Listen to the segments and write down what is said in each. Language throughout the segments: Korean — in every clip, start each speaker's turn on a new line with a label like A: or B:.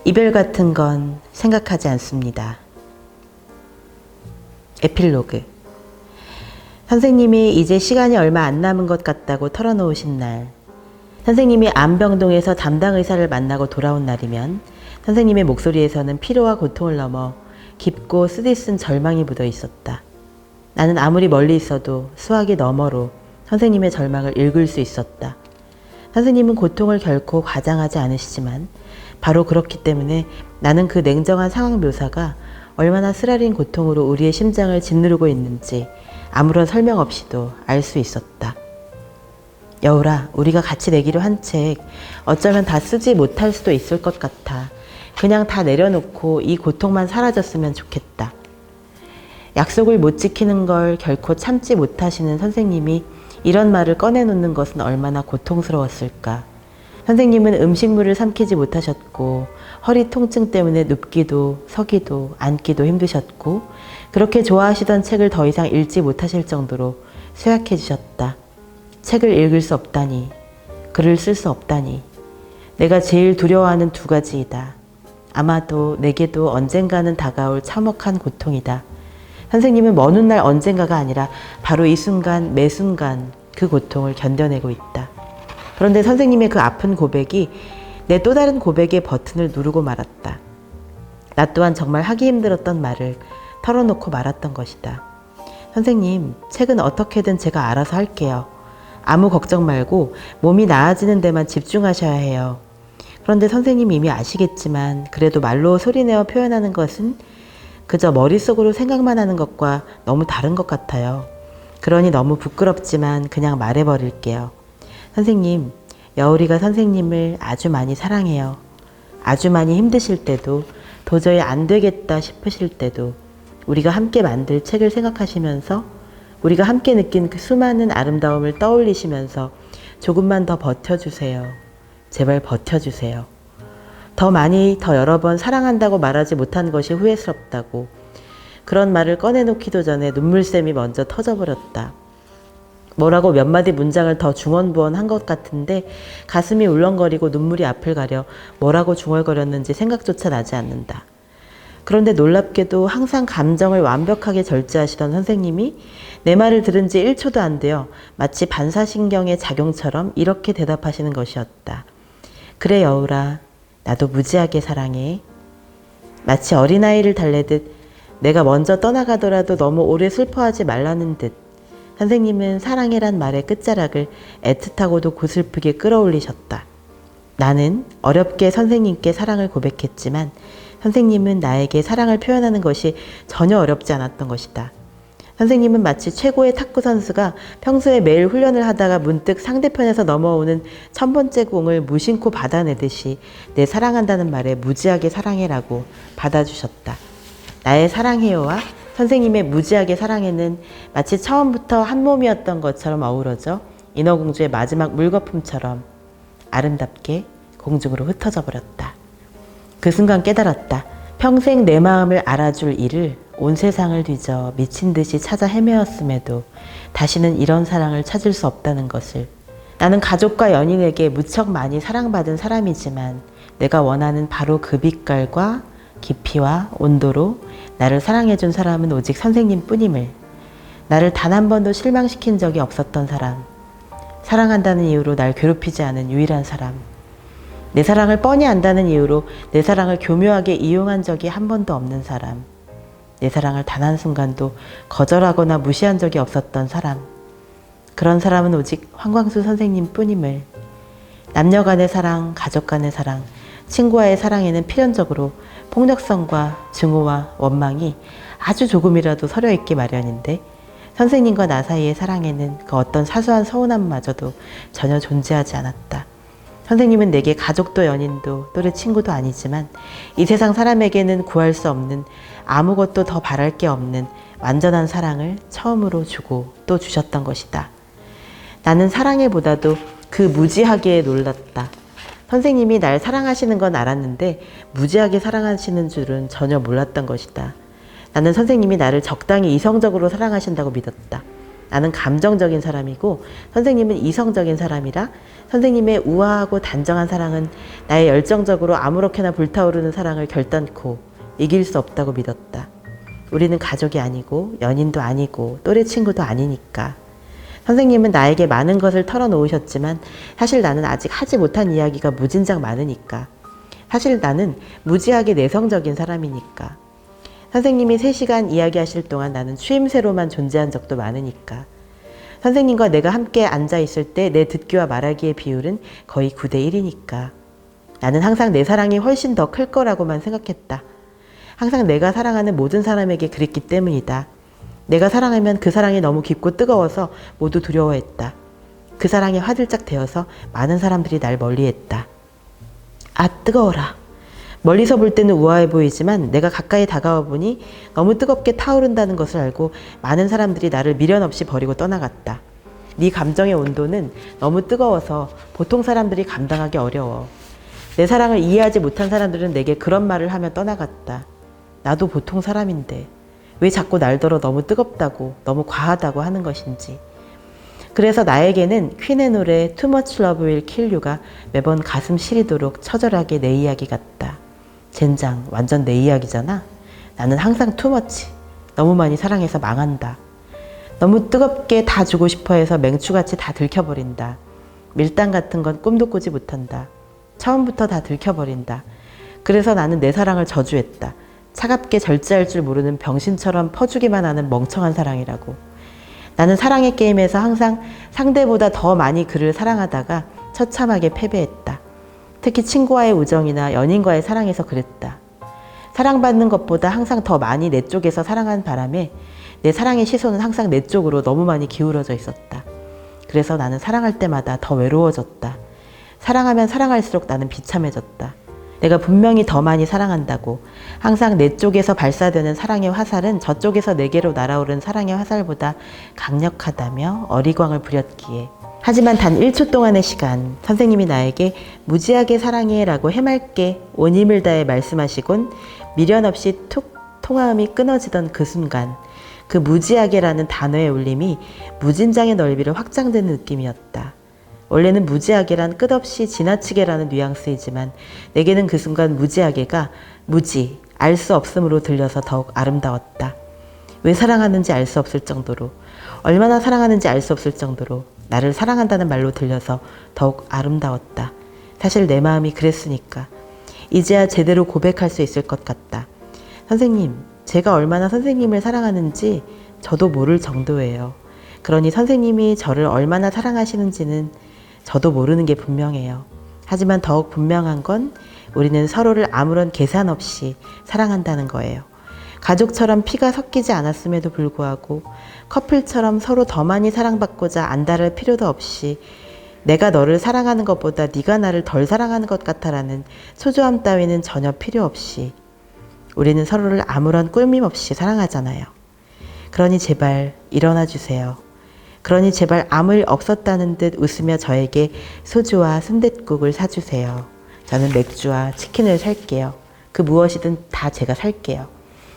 A: 이별 같은 건 생각하지 않습니다. 에필로그. 선생님이 이제 시간이 얼마 안 남은 것 같다고 털어놓으신 날, 선생님이 안병동에서 담당 의사를 만나고 돌아온 날이면 선생님의 목소리에서는 피로와 고통을 넘어 깊고 쓰디쓴 절망이 묻어 있었다. 나는 아무리 멀리 있어도 수화기 너머로 선생님의 절망을 읽을 수 있었다. 선생님은 고통을 결코 과장하지 않으시지만 바로 그렇기 때문에 나는 그 냉정한 상황 묘사가 얼마나 쓰라린 고통으로 우리의 심장을 짓누르고 있는지 아무런 설명 없이도 알 수 있었다. 여울아, 우리가 같이 내기로 한 책 어쩌면 다 쓰지 못할 수도 있을 것 같아. 그냥 다 내려놓고 이 고통만 사라졌으면 좋겠다. 약속을 못 지키는 걸 결코 참지 못하시는 선생님이 이런 말을 꺼내놓는 것은 얼마나 고통스러웠을까. 선생님은 음식물을 삼키지 못하셨고 허리 통증 때문에 눕기도 서기도 앉기도 힘드셨고 그렇게 좋아하시던 책을 더 이상 읽지 못하실 정도로 쇠약해지셨다. 책을 읽을 수 없다니, 글을 쓸 수 없다니. 내가 제일 두려워하는 두 가지이다. 아마도 내게도 언젠가는 다가올 참혹한 고통이다. 선생님은 먼 훗날 언젠가가 아니라 바로 이 순간 매 순간 그 고통을 견뎌내고 있다. 그런데 선생님의 그 아픈 고백이 내 또 다른 고백의 버튼을 누르고 말았다. 나 또한 정말 하기 힘들었던 말을 털어놓고 말았던 것이다. 선생님, 책은 어떻게든 제가 알아서 할게요. 아무 걱정 말고 몸이 나아지는 데만 집중하셔야 해요. 그런데 선생님이 이미 아시겠지만 그래도 말로 소리내어 표현하는 것은 그저 머릿속으로 생각만 하는 것과 너무 다른 것 같아요. 그러니 너무 부끄럽지만 그냥 말해버릴게요. 선생님, 여울이가 선생님을 아주 많이 사랑해요. 아주 많이 힘드실 때도, 도저히 안 되겠다 싶으실 때도 우리가 함께 만들 책을 생각하시면서 우리가 함께 느낀 그 수많은 아름다움을 떠올리시면서 조금만 더 버텨주세요. 제발 버텨주세요. 더 많이, 더 여러 번 사랑한다고 말하지 못한 것이 후회스럽다고. 그런 말을 꺼내놓기도 전에 눈물샘이 먼저 터져버렸다. 뭐라고 몇 마디 문장을 더 중언부언한 것 같은데 가슴이 울렁거리고 눈물이 앞을 가려 뭐라고 중얼거렸는지 생각조차 나지 않는다. 그런데 놀랍게도 항상 감정을 완벽하게 절제하시던 선생님이 내 말을 들은 지 1초도 안 되어 마치 반사신경의 작용처럼 이렇게 대답하시는 것이었다. 그래 여울아, 나도 무지하게 사랑해. 마치 어린아이를 달래듯 내가 먼저 떠나가더라도 너무 오래 슬퍼하지 말라는 듯 선생님은 사랑해란 말의 끝자락을 애틋하고도 고슬프게 끌어올리셨다. 나는 어렵게 선생님께 사랑을 고백했지만 선생님은 나에게 사랑을 표현하는 것이 전혀 어렵지 않았던 것이다. 선생님은 마치 최고의 탁구 선수가 평소에 매일 훈련을 하다가 문득 상대편에서 넘어오는 1000번째 공을 무심코 받아내듯이 내 사랑한다는 말에 무지하게 사랑해라고 받아주셨다. 나의 사랑해요와 선생님의 무지하게 사랑해는 마치 처음부터 한 몸이었던 것처럼 어우러져 인어공주의 마지막 물거품처럼 아름답게 공중으로 흩어져 버렸다. 그 순간 깨달았다. 평생 내 마음을 알아줄 이를 온 세상을 뒤져 미친 듯이 찾아 헤매었음에도 다시는 이런 사랑을 찾을 수 없다는 것을. 나는 가족과 연인에게 무척 많이 사랑받은 사람이지만 내가 원하는 바로 그 빛깔과 깊이와 온도로 나를 사랑해준 사람은 오직 선생님뿐임을. 나를 단 한 번도 실망시킨 적이 없었던 사람. 사랑한다는 이유로 날 괴롭히지 않은 유일한 사람. 내 사랑을 뻔히 안다는 이유로 내 사랑을 교묘하게 이용한 적이 한 번도 없는 사람. 내 사랑을 단 한순간도 거절하거나 무시한 적이 없었던 사람. 그런 사람은 오직 황광수 선생님뿐임을. 남녀 간의 사랑, 가족 간의 사랑, 친구와의 사랑에는 필연적으로 폭력성과 증오와 원망이 아주 조금이라도 서려 있기 마련인데 선생님과 나 사이의 사랑에는 그 어떤 사소한 서운함마저도 전혀 존재하지 않았다. 선생님은 내게 가족도 연인도 또래 친구도 아니지만 이 세상 사람에게는 구할 수 없는 아무것도 더 바랄 게 없는 완전한 사랑을 처음으로 주고 또 주셨던 것이다. 나는 사랑해보다도 그 무지하게 놀랐다. 선생님이 날 사랑하시는 건 알았는데 무지하게 사랑하시는 줄은 전혀 몰랐던 것이다. 나는 선생님이 나를 적당히 이성적으로 사랑하신다고 믿었다. 나는 감정적인 사람이고 선생님은 이성적인 사람이라 선생님의 우아하고 단정한 사랑은 나의 열정적으로 아무렇게나 불타오르는 사랑을 결단코 이길 수 없다고 믿었다. 우리는 가족이 아니고 연인도 아니고 또래 친구도 아니니까. 선생님은 나에게 많은 것을 털어놓으셨지만 사실 나는 아직 하지 못한 이야기가 무진장 많으니까. 사실 나는 무지하게 내성적인 사람이니까. 선생님이 3시간 이야기하실 동안 나는 추임새로만 존재한 적도 많으니까. 선생님과 내가 함께 앉아있을 때 내 듣기와 말하기의 비율은 거의 9대1이니까. 나는 항상 내 사랑이 훨씬 더 클 거라고만 생각했다. 항상 내가 사랑하는 모든 사람에게 그랬기 때문이다. 내가 사랑하면 그 사랑이 너무 깊고 뜨거워서 모두 두려워했다. 그 사랑에 화들짝 되어서 많은 사람들이 날 멀리했다. 아, 뜨거워라. 멀리서 볼 때는 우아해 보이지만 내가 가까이 다가와 보니 너무 뜨겁게 타오른다는 것을 알고 많은 사람들이 나를 미련 없이 버리고 떠나갔다. 네 감정의 온도는 너무 뜨거워서 보통 사람들이 감당하기 어려워. 내 사랑을 이해하지 못한 사람들은 내게 그런 말을 하며 떠나갔다. 나도 보통 사람인데 왜 자꾸 날더러 너무 뜨겁다고 너무 과하다고 하는 것인지. 그래서 나에게는 퀸의 노래 Too Much Love Will Kill You가 매번 가슴 시리도록 처절하게 내 이야기 같다. 젠장, 완전 내 이야기잖아. 나는 항상 too much, 너무 많이 사랑해서 망한다. 너무 뜨겁게 다 주고 싶어 해서 맹추같이 다 들켜버린다. 밀당 같은 건 꿈도 꾸지 못한다. 처음부터 다 들켜버린다. 그래서 나는 내 사랑을 저주했다. 차갑게 절제할 줄 모르는 병신처럼 퍼주기만 하는 멍청한 사랑이라고. 나는 사랑의 게임에서 항상 상대보다 더 많이 그를 사랑하다가 처참하게 패배했다. 특히 친구와의 우정이나 연인과의 사랑에서 그랬다. 사랑받는 것보다 항상 더 많이 내 쪽에서 사랑한 바람에 내 사랑의 시선은 항상 내 쪽으로 너무 많이 기울어져 있었다. 그래서 나는 사랑할 때마다 더 외로워졌다. 사랑하면 사랑할수록 나는 비참해졌다. 내가 분명히 더 많이 사랑한다고. 항상 내 쪽에서 발사되는 사랑의 화살은 저쪽에서 내게로 날아오른 사랑의 화살보다 강력하다며 어리광을 부렸기에. 하지만 단 1초 동안의 시간, 선생님이 나에게 무지하게 사랑해 라고 해맑게 온 힘을 다해 말씀하시곤 미련 없이 툭 통화음이 끊어지던 그 순간, 그 무지하게라는 단어의 울림이 무진장의 넓이를 확장되는 느낌이었다. 원래는 무지하게란 끝없이 지나치게라는 뉘앙스이지만 내게는 그 순간 무지하게가 무지, 알 수 없음으로 들려서 더욱 아름다웠다. 왜 사랑하는지 알 수 없을 정도로, 얼마나 사랑하는지 알 수 없을 정도로 나를 사랑한다는 말로 들려서 더욱 아름다웠다. 사실 내 마음이 그랬으니까. 이제야 제대로 고백할 수 있을 것 같다. 선생님, 제가 얼마나 선생님을 사랑하는지 저도 모를 정도예요. 그러니 선생님이 저를 얼마나 사랑하시는지는 저도 모르는 게 분명해요. 하지만 더욱 분명한 건 우리는 서로를 아무런 계산 없이 사랑한다는 거예요. 가족처럼 피가 섞이지 않았음에도 불구하고 커플처럼 서로 더 많이 사랑받고자 안달할 필요도 없이 내가 너를 사랑하는 것보다 네가 나를 덜 사랑하는 것 같아라는 초조함 따위는 전혀 필요 없이 우리는 서로를 아무런 꿀밈 없이 사랑하잖아요. 그러니 제발 일어나 주세요. 그러니 제발 아무 일 없었다는 듯 웃으며 저에게 소주와 순댓국을 사주세요. 저는 맥주와 치킨을 살게요. 그 무엇이든 다 제가 살게요.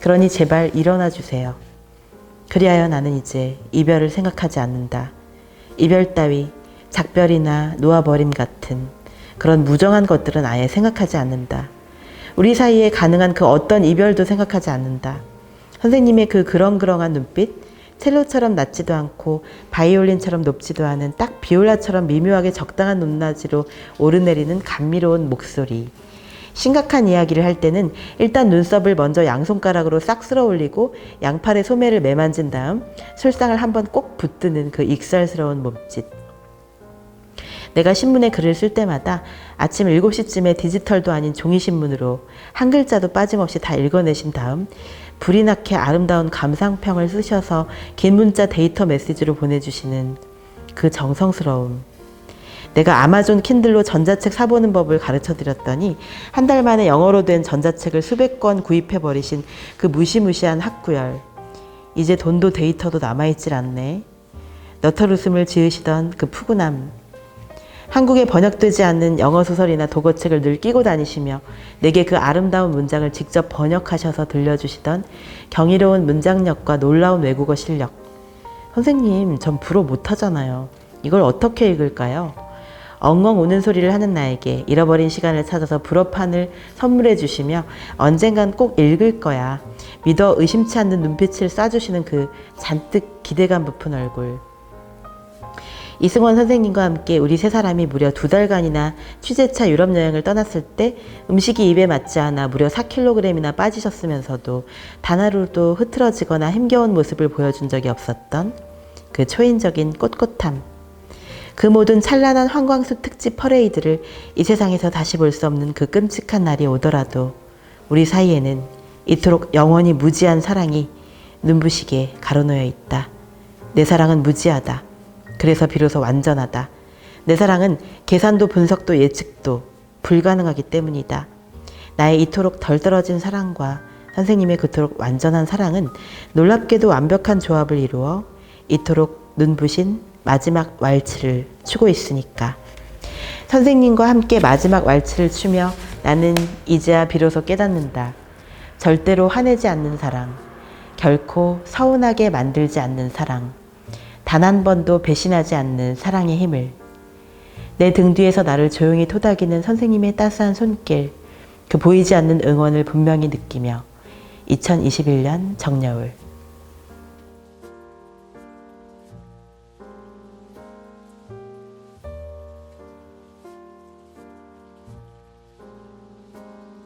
A: 그러니 제발 일어나 주세요. 그리하여 나는 이제 이별을 생각하지 않는다. 이별 따위 작별이나 놓아버림 같은 그런 무정한 것들은 아예 생각하지 않는다. 우리 사이에 가능한 그 어떤 이별도 생각하지 않는다. 선생님의 그 그렁그렁한 눈빛, 첼로처럼 낮지도 않고 바이올린처럼 높지도 않은 딱 비올라처럼 미묘하게 적당한 높낮이로 오르내리는 감미로운 목소리. 심각한 이야기를 할 때는 일단 눈썹을 먼저 양손가락으로 싹 쓸어 올리고 양팔에 소매를 매만진 다음 술상을 한번 꼭 붙드는 그 익살스러운 몸짓. 내가 신문에 글을 쓸 때마다 아침 7시쯤에 디지털도 아닌 종이신문으로 한 글자도 빠짐없이 다 읽어내신 다음 불이 나게 아름다운 감상평을 쓰셔서 긴 문자 데이터 메시지로 보내주시는 그 정성스러움. 내가 아마존 킨들로 전자책 사보는 법을 가르쳐드렸더니 한 달 만에 영어로 된 전자책을 수백 권 구입해버리신 그 무시무시한 학구열. 이제 돈도 데이터도 남아있질 않네. 너털 웃음을 지으시던 그 푸근함. 한국에 번역되지 않는 영어 소설이나 독어책을 늘 끼고 다니시며 내게 그 아름다운 문장을 직접 번역하셔서 들려주시던 경이로운 문장력과 놀라운 외국어 실력. 선생님, 전 불어 못하잖아요. 이걸 어떻게 읽을까요? 엉엉 우는 소리를 하는 나에게 잃어버린 시간을 찾아서 불어판을 선물해 주시며 언젠간 꼭 읽을 거야. 믿어 의심치 않는 눈빛을 쏴주시는 그 잔뜩 기대감 부푼 얼굴. 이승원 선생님과 함께 우리 세 사람이 무려 2달간이나 취재차 유럽 여행을 떠났을 때 음식이 입에 맞지 않아 무려 4kg이나 빠지셨으면서도 단 하루도 흐트러지거나 힘겨운 모습을 보여준 적이 없었던 그 초인적인 꼿꼿함. 그 모든 찬란한 황광수 특집 퍼레이드를 이 세상에서 다시 볼 수 없는 그 끔찍한 날이 오더라도 우리 사이에는 이토록 영원히 무지한 사랑이 눈부시게 가로놓여 있다. 내 사랑은 무지하다. 그래서 비로소 완전하다. 내 사랑은 계산도 분석도 예측도 불가능하기 때문이다. 나의 이토록 덜 떨어진 사랑과 선생님의 그토록 완전한 사랑은 놀랍게도 완벽한 조합을 이루어 이토록 눈부신 마지막 왈츠를 추고 있으니까. 선생님과 함께 마지막 왈츠를 추며 나는 이제야 비로소 깨닫는다. 절대로 화내지 않는 사랑, 결코 서운하게 만들지 않는 사랑, 단 한 번도 배신하지 않는 사랑의 힘을. 내 등 뒤에서 나를 조용히 토닥이는 선생님의 따스한 손길, 그 보이지 않는 응원을 분명히 느끼며 2021년 정여울